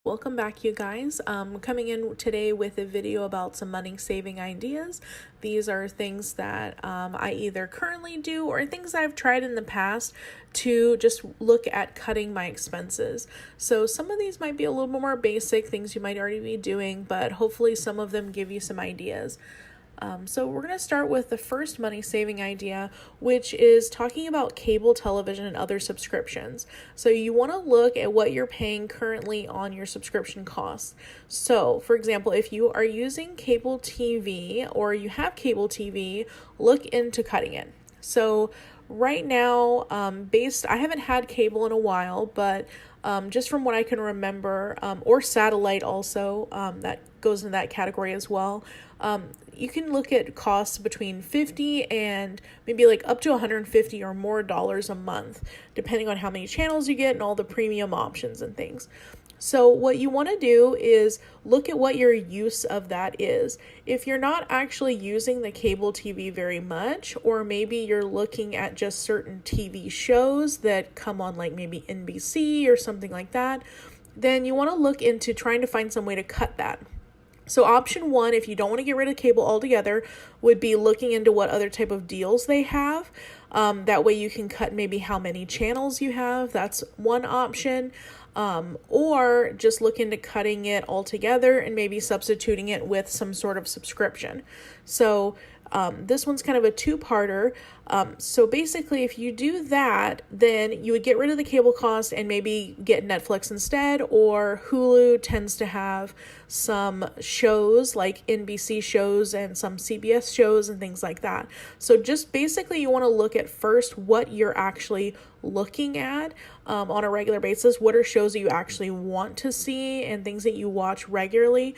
Welcome back, you guys. Coming in today with a video about some money saving ideas. These are things that I either currently do or things I've tried in the past to just look at cutting my expenses. So some of these might be a little more basic, things you might already be doing, but hopefully some of them give you some ideas. So we're going to start with the first money saving idea, which is talking about cable television and other subscriptions. So you want to look at what you're paying currently on your subscription costs. So for example, if you are using cable TV or you have cable TV, look into cutting it. So right now, I haven't had cable in a while, but just from what I can remember, or satellite also, that goes in that category as well. You can look at costs between $50 and maybe like up to $150 or more a month, depending on how many channels you get and all the premium options and things. So what you want to do is look at what your use of that is. If you're not actually using the cable TV very much, or maybe you're looking at just certain TV shows that come on like maybe NBC or something like that, then you want to look into trying to find some way to cut that. So option one, if you don't want to get rid of cable altogether, would be looking into what other type of deals they have. That way you can cut maybe how many channels you have. That's one option. Or just look into cutting it altogether and maybe substituting it with some sort of subscription. So this one's kind of a two-parter. So basically, if you do that, then you would get rid of the cable cost and maybe get Netflix instead, or Hulu tends to have some shows like NBC shows and some CBS shows and things like that. So just basically you want to look at first what you're actually looking at on a regular basis. What are shows that you actually want to see and things that you watch regularly?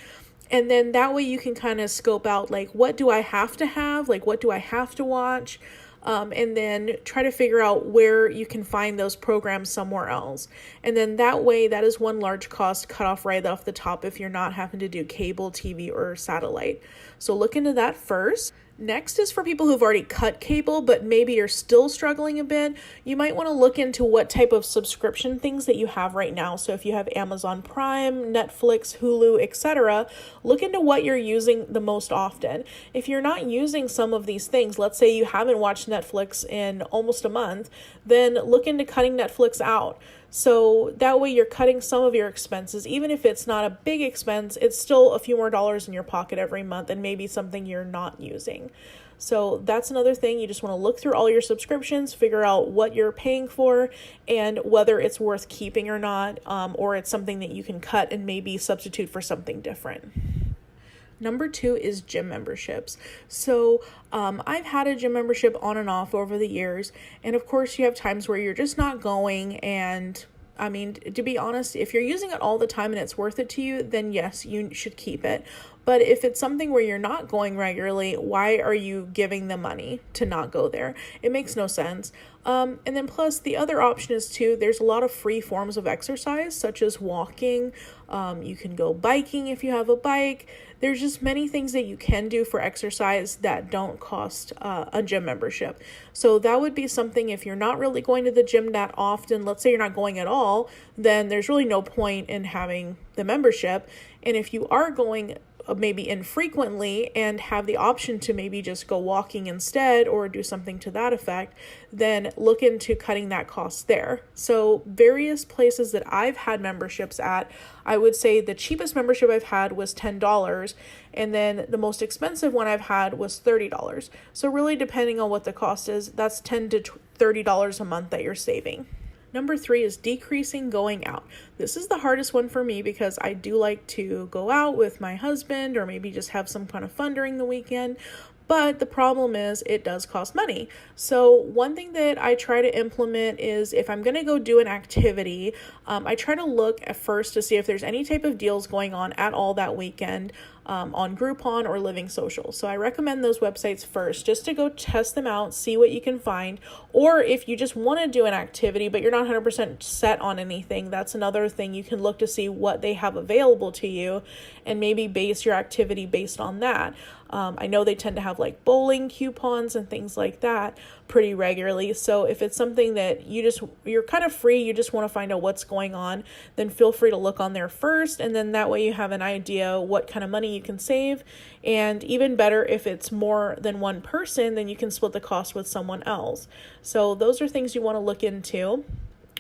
And then that way you can kind of scope out, like, what do I have to have? Like, what do I have to watch? And then try to figure out where you can find those programs somewhere else. And then that way, that is one large cost cut off right off the top if you're not having to do cable, TV, or satellite. So look into that first. Next is for people who've already cut cable, but maybe you're still struggling a bit. You might want to look into what type of subscription things that you have right now. So if you have Amazon Prime, Netflix, Hulu, etc., look into what you're using the most often. If you're not using some of these things, let's say you haven't watched Netflix in almost a month, then look into cutting Netflix out. So that way you're cutting some of your expenses. Even if it's not a big expense, it's still a few more dollars in your pocket every month and maybe something you're not using. So that's another thing. You just want to look through all your subscriptions, figure out what you're paying for and whether it's worth keeping or not, or it's something that you can cut and maybe substitute for something different. Number two is gym memberships. So I've had a gym membership on and off over the years. And of course, you have times where you're just not going. And I mean, to be honest, if you're using it all the time and it's worth it to you, then yes, you should keep it. But if it's something where you're not going regularly, why are you giving the money to not go there? It makes no sense. And then plus the other option is too, there's a lot of free forms of exercise, such as walking. You can go biking if you have a bike. There's just many things that you can do for exercise that don't cost a gym membership. So that would be something if you're not really going to the gym that often, let's say you're not going at all, then there's really no point in having the membership. And if you are going maybe infrequently and have the option to maybe just go walking instead or do something to that effect, then look into cutting that cost there. So various places that I've had memberships at, I would say the cheapest membership I've had was $10, and then the most expensive one I've had was $30. So really depending on what the cost is, that's $10 to $30 a month that you're saving. Number three is decreasing going out. This is the hardest one for me because I do like to go out with my husband or maybe just have some kind of fun during the weekend. But the problem is it does cost money. So one thing that I try to implement is if I'm going to go do an activity, I try to look at first to see if there's any type of deals going on at all that weekend. on Groupon or Living Social. So I recommend those websites first just to go test them out, see what you can find. Or if you just want to do an activity but you're not 100% set on anything, that's another thing. You can look to see what they have available to you and maybe base your activity based on that. I know they tend to have like bowling coupons and things like that pretty regularly. So if it's something that you're kind of free, you just want to find out what's going on, then feel free to look on there first. And then that way you have an idea what kind of money you can save. And even better, if it's more than one person, then you can split the cost with someone else. So those are things you want to look into.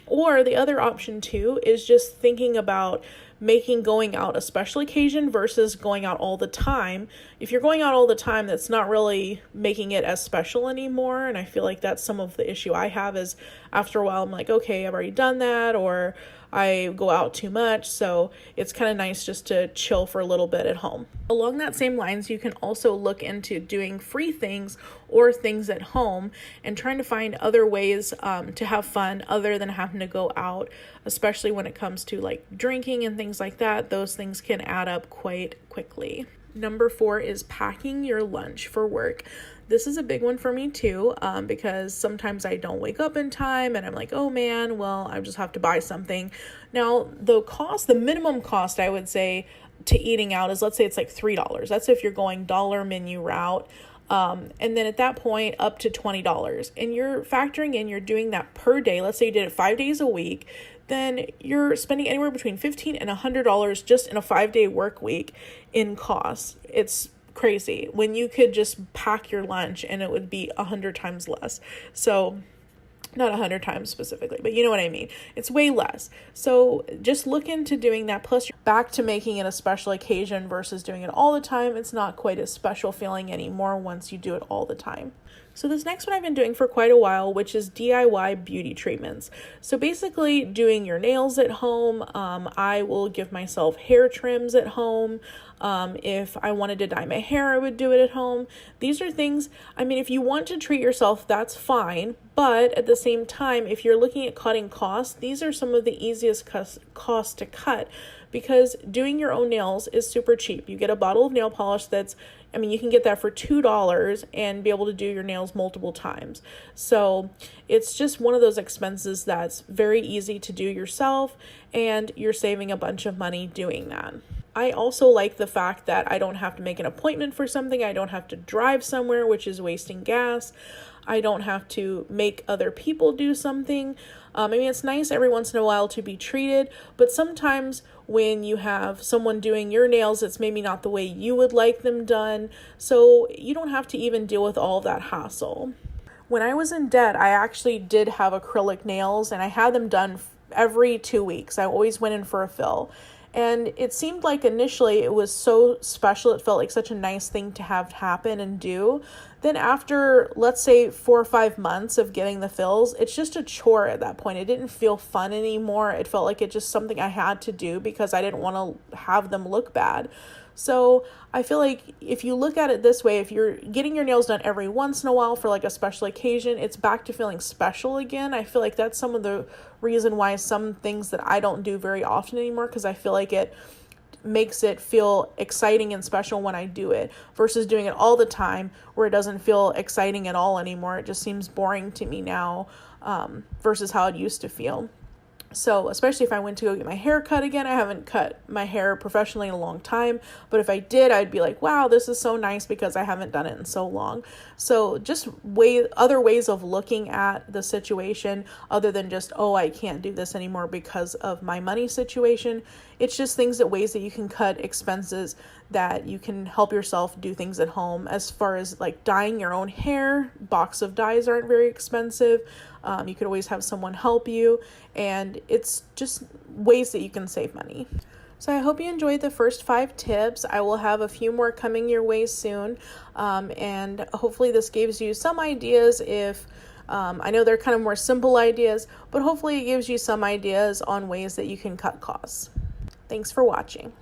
Or the other option too is just thinking about making going out a special occasion versus going out all the time. If you're going out all the time, that's not really making it as special anymore. And I feel like that's some of the issue I have is after a while, I'm like, okay, I've already done that, or I go out too much. So it's kind of nice just to chill for a little bit at home. Along that same lines, you can also look into doing free things or things at home and trying to find other ways to have fun other than having to go out, especially when it comes to like drinking and things like that. Those things can add up quite quickly. Number 4 is packing your lunch for work. This is a big one for me too, because sometimes I don't wake up in time and I'm like, oh man, well, I just have to buy something. Now, the minimum cost I would say to eating out is, let's say it's like $3. That's if you're going dollar menu route. And then at that point up to $20, and you're factoring in, you're doing that per day. Let's say you did it 5 days a week, then you're spending anywhere between $15 and $100 just in a 5-day work week in costs. It's crazy when you could just pack your lunch and it would be 100 times less. So not 100 times specifically, but you know what I mean. It's way less. So just look into doing that. Plus you're back to making it a special occasion versus doing it all the time. It's not quite a special feeling anymore once you do it all the time. So this next one I've been doing for quite a while, which is DIY beauty treatments. So basically doing your nails at home. I will give myself hair trims at home. If I wanted to dye my hair, I would do it at home. These are things, I mean, if you want to treat yourself, that's fine. But at the same time, if you're looking at cutting costs, these are some of the easiest costs to cut, because doing your own nails is super cheap. You get a bottle of nail polish you can get that for $2 and be able to do your nails multiple times. So it's just one of those expenses that's very easy to do yourself, and you're saving a bunch of money doing that. I also like the fact that I don't have to make an appointment for something. I don't have to drive somewhere, which is wasting gas. I don't have to make other people do something. It's nice every once in a while to be treated, but sometimes when you have someone doing your nails, it's maybe not the way you would like them done. So you don't have to even deal with all of that hassle. When I was in debt, I actually did have acrylic nails, and I had them done every 2 weeks. I always went in for a fill. And it seemed like initially it was so special. It felt like such a nice thing to have happen and do. Then after, let's say 4 or 5 months of getting the fills, it's just a chore at that point. It didn't feel fun anymore. It felt like it's just something I had to do because I didn't want to have them look bad. So I feel like if you look at it this way, if you're getting your nails done every once in a while for like a special occasion, it's back to feeling special again. I feel like that's some of the reason why some things that I don't do very often anymore, because I feel like it makes it feel exciting and special when I do it versus doing it all the time where it doesn't feel exciting at all anymore. It just seems boring to me now versus how it used to feel. So especially if I went to go get my hair cut again, I haven't cut my hair professionally in a long time, but if I did, I'd be like, wow, this is so nice because I haven't done it in so long. So just other ways of looking at the situation other than just, oh, I can't do this anymore because of my money situation. It's just ways that you can cut expenses, that you can help yourself do things at home. As far as like dyeing your own hair, box of dyes aren't very expensive. You could always have someone help you, and it's just ways that you can save money. So I hope you enjoyed the first 5 tips. I will have a few more coming your way soon, and hopefully this gives you some ideas. I know they're kind of more simple ideas, but hopefully it gives you some ideas on ways that you can cut costs. Thanks for watching.